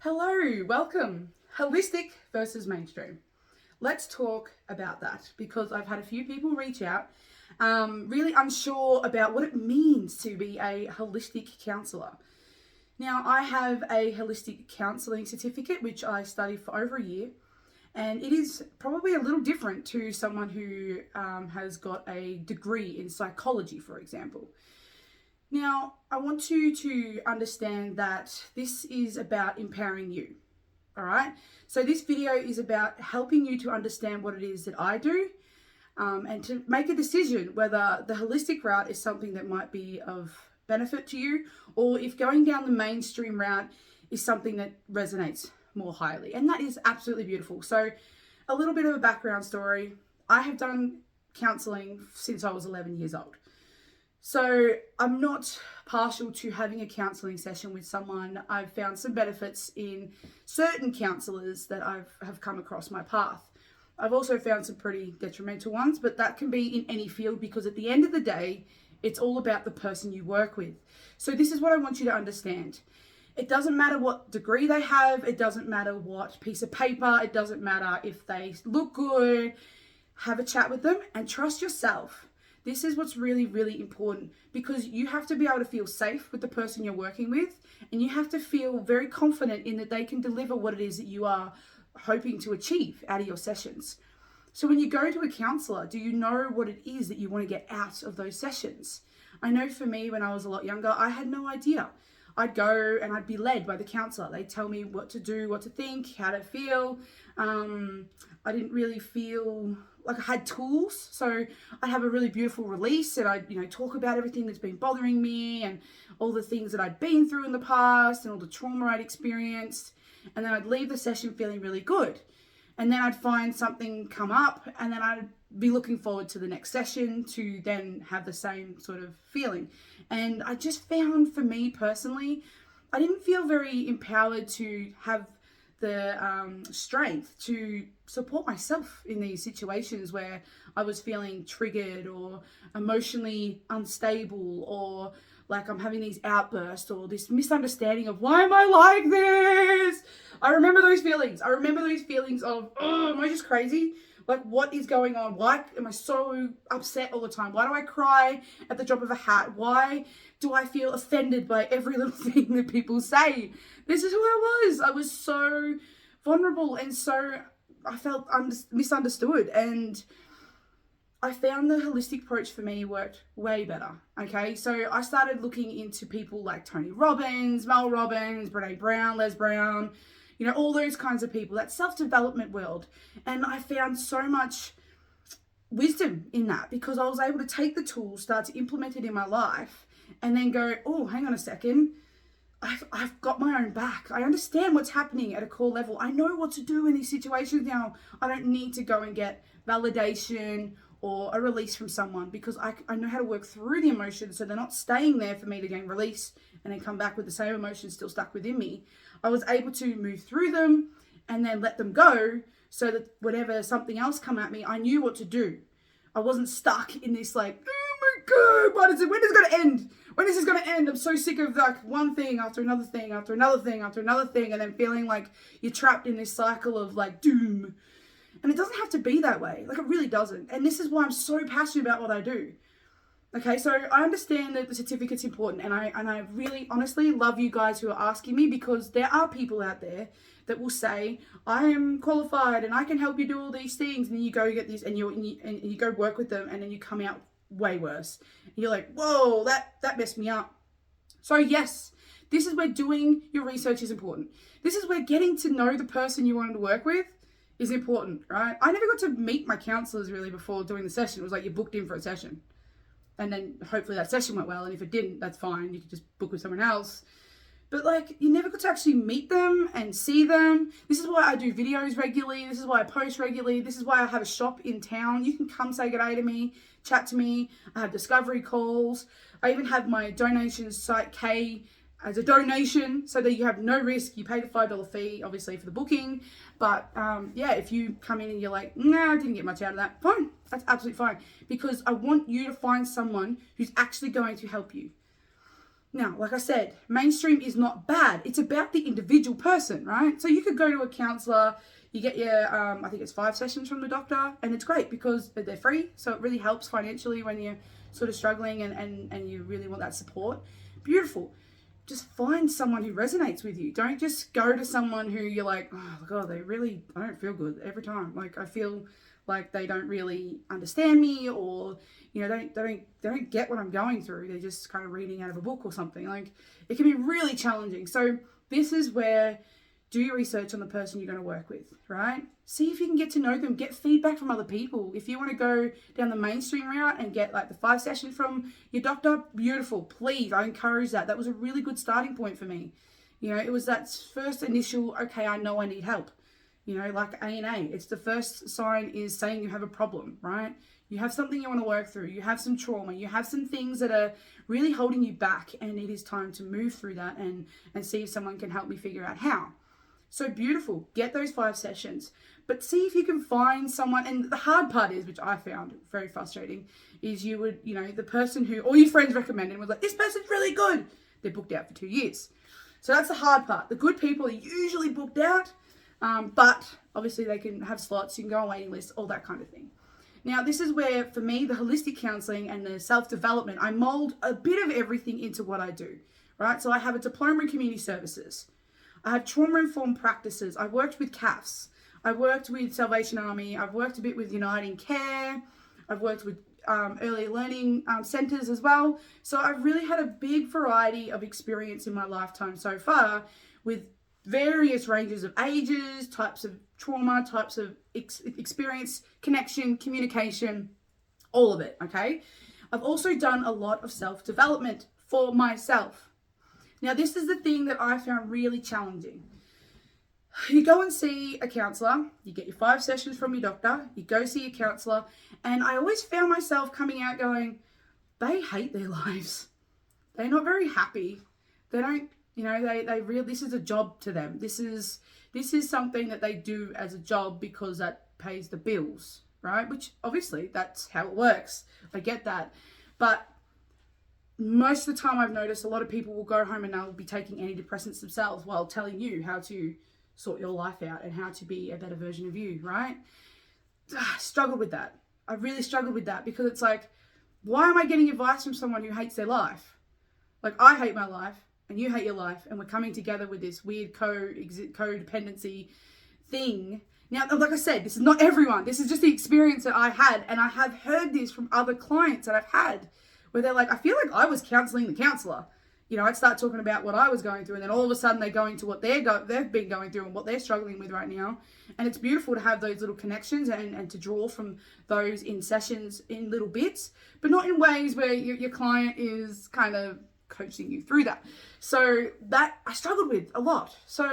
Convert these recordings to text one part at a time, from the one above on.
Hello, welcome. Holistic versus mainstream. Let's talk about that because I've had a few people reach out really unsure about what it means to be a holistic counsellor. Now, I have a holistic counselling certificate which I studied for over a year, and it is probably a little different to someone who has got a degree in psychology, for example. Now, I want you to understand that this is about empowering you. All right. So, this video is about helping you to understand what it is that I do and to make a decision whether the holistic route is something that might be of benefit to you or if going down the mainstream route is something that resonates more highly. And that is absolutely beautiful. So, a little bit of a background story. I have done counselling since I was 11 years old. So I'm not partial to having a counselling session with someone. I've found some benefits in certain counsellors that have come across my path. I've also found some pretty detrimental ones, but that can be in any field because at the end of the day, it's all about the person you work with. So this is what I want you to understand. It doesn't matter what degree they have. It doesn't matter what piece of paper. It doesn't matter if they look good. Have a chat with them and trust yourself. This is what's really, really important because you have to be able to feel safe with the person you're working with, and you have to feel very confident in that they can deliver what it is that you are hoping to achieve out of your sessions. So when you go to a counsellor, do you know what it is that you want to get out of those sessions? I know for me, when I was a lot younger, I had no idea. I'd go and I'd be led by the counsellor. They'd tell me what to do, what to think, how to feel. I didn't really feel like I had tools. So I'd have a really beautiful release and I'd, talk about everything that's been bothering me and all the things that I'd been through in the past and all the trauma I'd experienced. And then I'd leave the session feeling really good. And then I'd find something come up and then I'd be looking forward to the next session to then have the same sort of feeling. And I just found, for me personally, I didn't feel very empowered to have the strength to support myself in these situations where I was feeling triggered or emotionally unstable or like I'm having these outbursts or this misunderstanding of why am I like this? I remember those feelings. I remember those feelings of, oh, am I just crazy? Like, what is going on? Why am I so upset all the time? Why do I cry at the drop of a hat? Why do I feel offended by every little thing that people say? This is who I was. I was so vulnerable and so I felt misunderstood. And I found the holistic approach for me worked way better. Okay, so I started looking into people like Tony Robbins, Mel Robbins, Brene Brown, Les Brown, all those kinds of people, that self-development world. And I found so much wisdom in that because I was able to take the tools, start to implement it in my life, and then go, oh, hang on a second. I've got my own back. I understand what's happening at a core level. I know what to do in these situations now. I don't need to go and get validation or a release from someone because I know how to work through the emotions so they're not staying there for me to gain release and then come back with the same emotions still stuck within me. I was able to move through them and then let them go so that whenever something else come at me, I knew what to do. I wasn't stuck in this like, oh my God, when is it going to end? When is this going to end? I'm so sick of like one thing after another thing, after another thing, after another thing, and then feeling like you're trapped in this cycle of like doom. And it doesn't have to be that way. Like, it really doesn't. And this is why I'm so passionate about what I do. Okay, so I understand that the certificate's important, and I really honestly love you guys who are asking me because there are people out there that will say, I am qualified and I can help you do all these things, and then you go get this and you go work with them and then you come out way worse. And you're like, whoa, that messed me up. So yes, this is where doing your research is important. This is where getting to know the person you wanted to work with is important, right? I never got to meet my counsellors really before doing the session. It was like you booked in for a session. And then hopefully that session went well. And if it didn't, that's fine. You could just book with someone else. But like, you never got to actually meet them and see them. This is why I do videos regularly. This is why I post regularly. This is why I have a shop in town. You can come say good day to me, chat to me. I have discovery calls. I even have my donation site K as a donation so that you have no risk. You pay the $5 fee, obviously, for the booking. But if you come in and you're like, nah, I didn't get much out of that, fine. That's absolutely fine. Because I want you to find someone who's actually going to help you. Now, like I said, mainstream is not bad. It's about the individual person, right? So you could go to a counselor, you get your, I think it's 5 sessions from the doctor, and it's great because they're free. So it really helps financially when you're sort of struggling and you really want that support. Beautiful. Just find someone who resonates with you. Don't just go to someone who you're like, oh God, I don't feel good every time. Like I feel like they don't really understand me, or they don't get what I'm going through. They're just kind of reading out of a book or something. Like it can be really challenging. So this is where do your research on the person you're going to work with, right? See if you can get to know them, get feedback from other people. If you want to go down the mainstream route and get like the 5 sessions from your doctor, beautiful. Please, I encourage that. That was a really good starting point for me. It was that first initial, okay, I know I need help. Like A&A, it's the first sign is saying you have a problem, right? You have something you want to work through. You have some trauma. You have some things that are really holding you back, and it is time to move through that and see if someone can help me figure out how. So beautiful. Get those 5 sessions, but see if you can find someone. And the hard part is, which I found very frustrating, is you would, the person who all your friends recommended was like, this person's really good. They're booked out for 2 years. So that's the hard part. The good people are usually booked out, but obviously they can have slots. You can go on waiting lists, all that kind of thing. Now, this is where, for me, the holistic counselling and the self-development, I mold a bit of everything into what I do, right? So I have a diploma in community services. I have trauma-informed practices. I worked with CAFs. I worked with Salvation Army. I've worked a bit with Uniting Care. I've worked with early learning centres as well. So I've really had a big variety of experience in my lifetime so far with various ranges of ages, types of trauma, types of experience, connection, communication, all of it, okay? I've also done a lot of self-development for myself. Now, this is the thing that I found really challenging. You go and see a counsellor, you get your 5 sessions from your doctor, you go see a counsellor, and I always found myself coming out going, they hate their lives. They're not very happy. They don't, this is a job to them. This is something that they do as a job because that pays the bills, right? Which obviously that's how it works. I get that. But most of the time I've noticed a lot of people will go home and they'll be taking antidepressants themselves while telling you how to sort your life out and how to be a better version of you, right? I struggled with that. I really struggled with that because it's like, why am I getting advice from someone who hates their life? Like, I hate my life and you hate your life, and we're coming together with this weird codependency thing. Now, like I said, this is not everyone. This is just the experience that I had, and I have heard this from other clients that I've had where they're like, I feel like I was counselling the counsellor. I'd start talking about what I was going through, and then all of a sudden they go into what they've been going through and what they're struggling with right now. And it's beautiful to have those little connections and to draw from those in sessions in little bits, but not in ways where your client is kind of coaching you through that. So that I struggled with a lot. So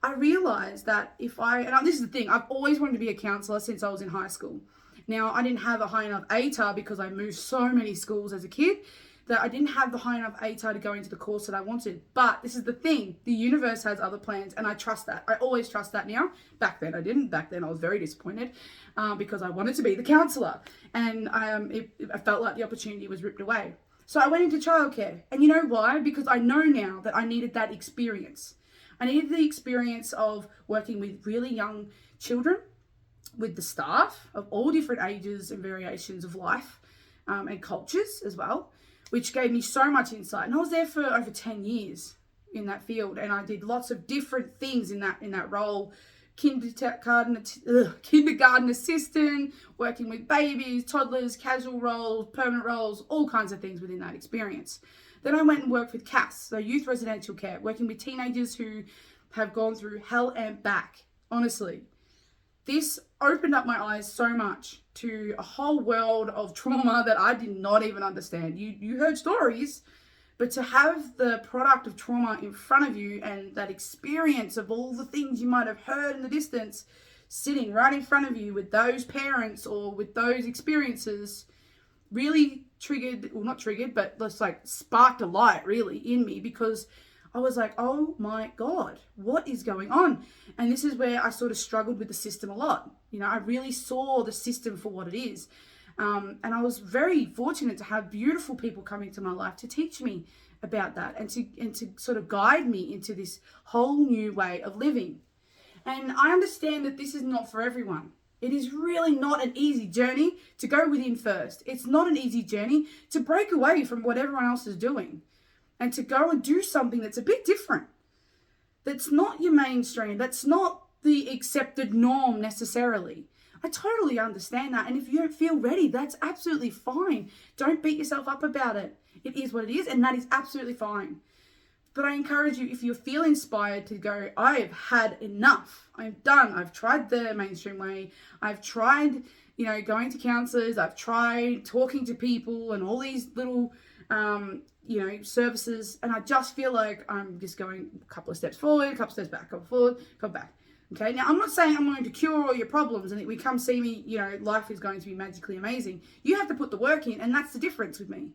I realized that this is the thing, I've always wanted to be a counsellor since I was in high school. Now, I didn't have a high enough ATAR because I moved so many schools as a kid that I didn't have the high enough ATAR to go into the course that I wanted. But this is the thing, the universe has other plans, and I trust that. I always trust that now. Back then I didn't. Back then I was very disappointed because I wanted to be the counsellor, and I felt like the opportunity was ripped away. So I went into childcare, and you know why? Because I know now that I needed that experience. I needed the experience of working with really young children, with the staff of all different ages and variations of life and cultures as well, which gave me so much insight. And I was there for over 10 years in that field, and I did lots of different things in that role. Kindergarten assistant, working with babies, toddlers, casual roles, permanent roles, all kinds of things within that experience. Then I went and worked with CAS, so youth residential care, working with teenagers who have gone through hell and back. Honestly, this opened up my eyes so much to a whole world of trauma that I did not even understand. You heard stories, but to have the product of trauma in front of you and that experience of all the things you might have heard in the distance sitting right in front of you with those parents or with those experiences really sparked a light really in me, because I was like, oh my God, what is going on? And this is where I sort of struggled with the system a lot. I really saw the system for what it is. And I was very fortunate to have beautiful people coming to my life to teach me about that, and to sort of guide me into this whole new way of living. And I understand that this is not for everyone. It is really not an easy journey to go within first. It's not an easy journey to break away from what everyone else is doing and to go and do something that's a bit different. That's not your mainstream. That's not the accepted norm necessarily. I totally understand that. And if you don't feel ready, that's absolutely fine. Don't beat yourself up about it. It is what it is, and that is absolutely fine. But I encourage you, if you feel inspired to go, I've had enough. I'm done. I've tried the mainstream way. I've tried, going to counselors. I've tried talking to people and all these little, services. And I just feel like I'm just going a couple of steps forward, a couple of steps back, a couple forward, a couple back. Okay, now I'm not saying I'm going to cure all your problems and that we come see me, life is going to be magically amazing. You have to put the work in, and that's the difference with me.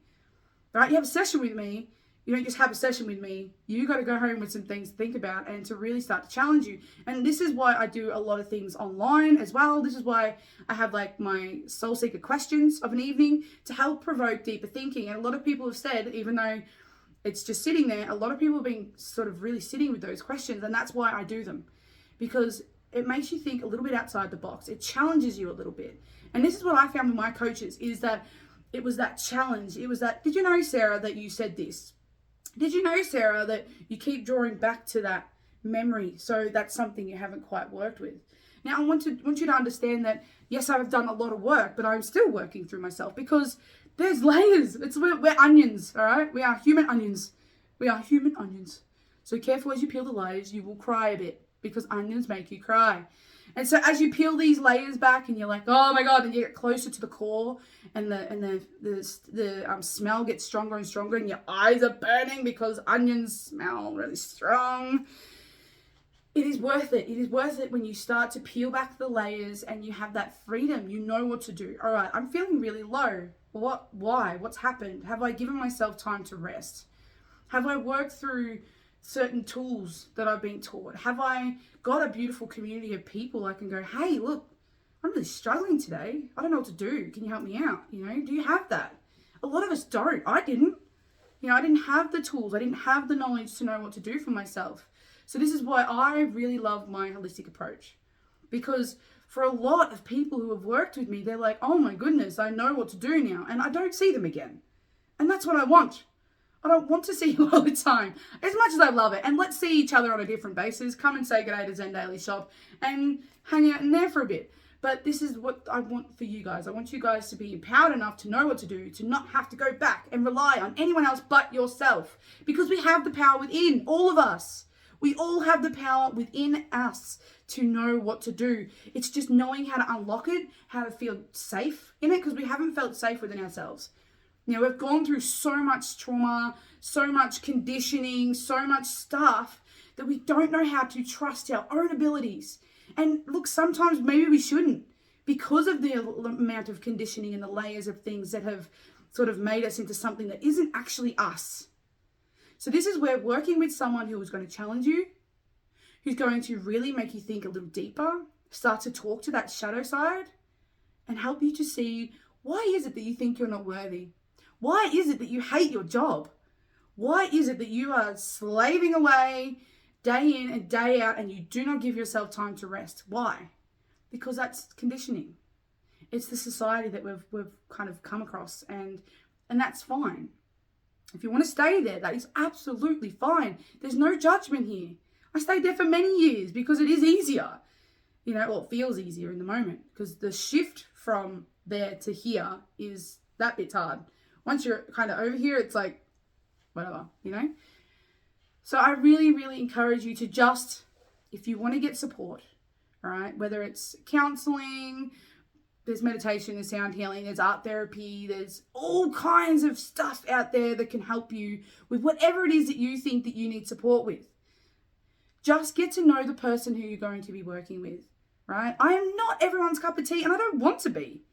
Right? You have a session with me. You don't just have a session with me. You got to go home with some things to think about and to really start to challenge you. And this is why I do a lot of things online as well. This is why I have like my soul seeker questions of an evening to help provoke deeper thinking. And a lot of people have said, even though it's just sitting there, a lot of people have been sort of really sitting with those questions. And that's why I do them, because it makes you think a little bit outside the box. It challenges you a little bit. And this is what I found with my coaches, is that it was that challenge. It was that, did you know, Sarah, that you said this? Did you know, Sarah, that you keep drawing back to that memory? So that's something you haven't quite worked with. Now, I want you to understand that, yes, I've done a lot of work, but I'm still working through myself, because there's layers. We're onions, all right? We are human onions. We are human onions. So careful as you peel the layers, you will cry a bit, because onions make you cry. And so as you peel these layers back and you're like, oh my God, and you get closer to the core, and the smell gets stronger and stronger, and your eyes are burning because onions smell really strong. It is worth it. It is worth it when you start to peel back the layers and you have that freedom. You know what to do. All right, I'm feeling really low. Why? What's happened? Have I given myself time to rest? Have I worked through certain tools that I've been taught? Have I got a beautiful community of people I can go, hey, look, I'm really struggling today. I don't know what to do. Can you help me out? Do you have that? A lot of us don't. I didn't. I didn't have the tools. I didn't have the knowledge to know what to do for myself. So this is why I really love my holistic approach, because for a lot of people who have worked with me, they're like, oh my goodness, I know what to do now, and I don't see them again. And that's what I want. I don't want to see you all the time, as much as I love it. And let's see each other on a different basis. Come and say good day to Zen Daily Shop and hang out in there for a bit. But this is what I want for you guys. I want you guys to be empowered enough to know what to do, to not have to go back and rely on anyone else but yourself. Because we have the power within, all of us. We all have the power within us to know what to do. It's just knowing how to unlock it, how to feel safe in it, because we haven't felt safe within ourselves. We've gone through so much trauma, so much conditioning, so much stuff that we don't know how to trust our own abilities. And look, sometimes maybe we shouldn't, because of the amount of conditioning and the layers of things that have sort of made us into something that isn't actually us. So this is where working with someone who is going to challenge you, who's going to really make you think a little deeper, start to talk to that shadow side and help you to see, why is it that you think you're not worthy? Why is it that you hate your job? Why is it that you are slaving away day in and day out and you do not give yourself time to rest? Why? Because that's conditioning. It's the society that we've kind of come across, and that's fine. If you want to stay there, that is absolutely fine. There's no judgment here. I stayed there for many years because it is easier. It feels easier in the moment, because the shift from there to here is that bit's hard. Once you're kind of over here, it's like, whatever, So I really, really encourage you to just, if you want to get support, all right, whether it's counseling, there's meditation, there's sound healing, there's art therapy, there's all kinds of stuff out there that can help you with whatever it is that you think that you need support with. Just get to know the person who you're going to be working with, right? I am not everyone's cup of tea, and I don't want to be,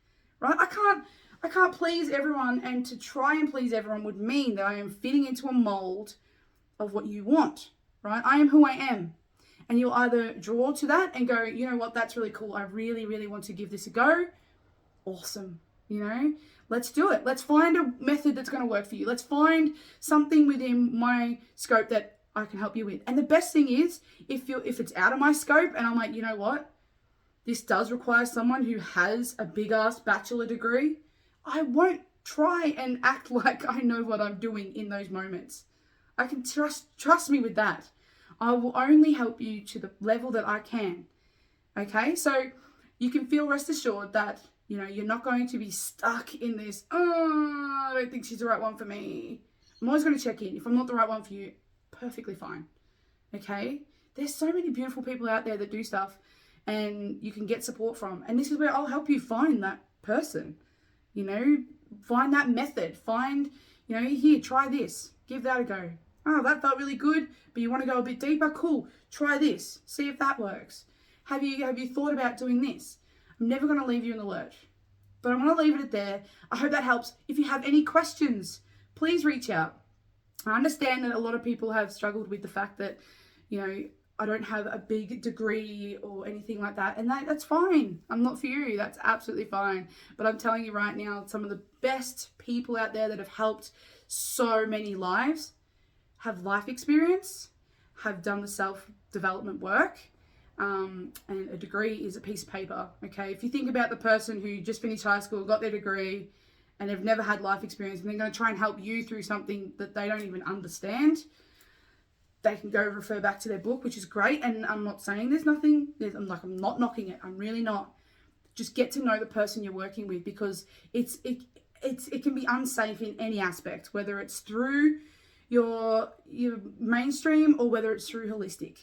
right? I can't please everyone, and to try and please everyone would mean that I am fitting into a mold of what you want, right? I am who I am. And you'll either draw to that and go, you know what, that's really cool. I really, really want to give this a go. Awesome. Let's do it. Let's find a method that's going to work for you. Let's find something within my scope that I can help you with. And the best thing is, if it's out of my scope and I'm like, you know what? This does require someone who has a big ass bachelor degree, I won't try and act like I know what I'm doing in those moments. I can trust me with that. I will only help you to the level that I can. Okay? So you can feel rest assured that, you know, you're not going to be stuck in this, oh, I don't think she's the right one for me. I'm always going to check in. If I'm not the right one for you, perfectly fine. Okay? There's so many beautiful people out there that do stuff and you can get support from. And this is where I'll help you find that person. You know, find that method. Find, you know, here, try this. Give that a go. Oh, that felt really good, but you want to go a bit deeper? Cool. Try this. See if that works. Have you thought about doing this? I'm never going to leave you in the lurch, but I'm going to leave it there. I hope that helps. If you have any questions, please reach out. I understand that a lot of people have struggled with the fact that, you know, I don't have a big degree or anything like that, and that's fine. I'm not for you. That's absolutely fine. But I'm telling you right now, some of the best people out there that have helped so many lives have life experience, have done the self-development work, and a degree is a piece of paper, okay? If you think about the person who just finished high school, got their degree, and they've never had life experience, and they're going to try and help you through something that they don't even understand, they can go refer back to their book, which is great. And I'm not saying there's nothing, I'm not knocking it. I'm really not. Just get to know the person you're working with, because it can be unsafe in any aspect, whether it's through your mainstream or whether it's through holistic.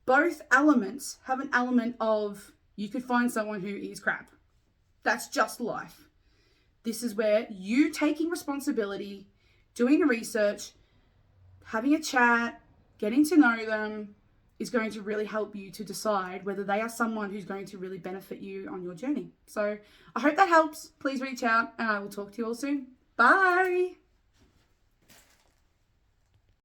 Both elements have an element of, you could find someone who is crap. That's just life. This is where you taking responsibility, doing the research, having a chat, getting to know them is going to really help you to decide whether they are someone who's going to really benefit you on your journey. So I hope that helps. Please reach out and I will talk to you all soon. Bye.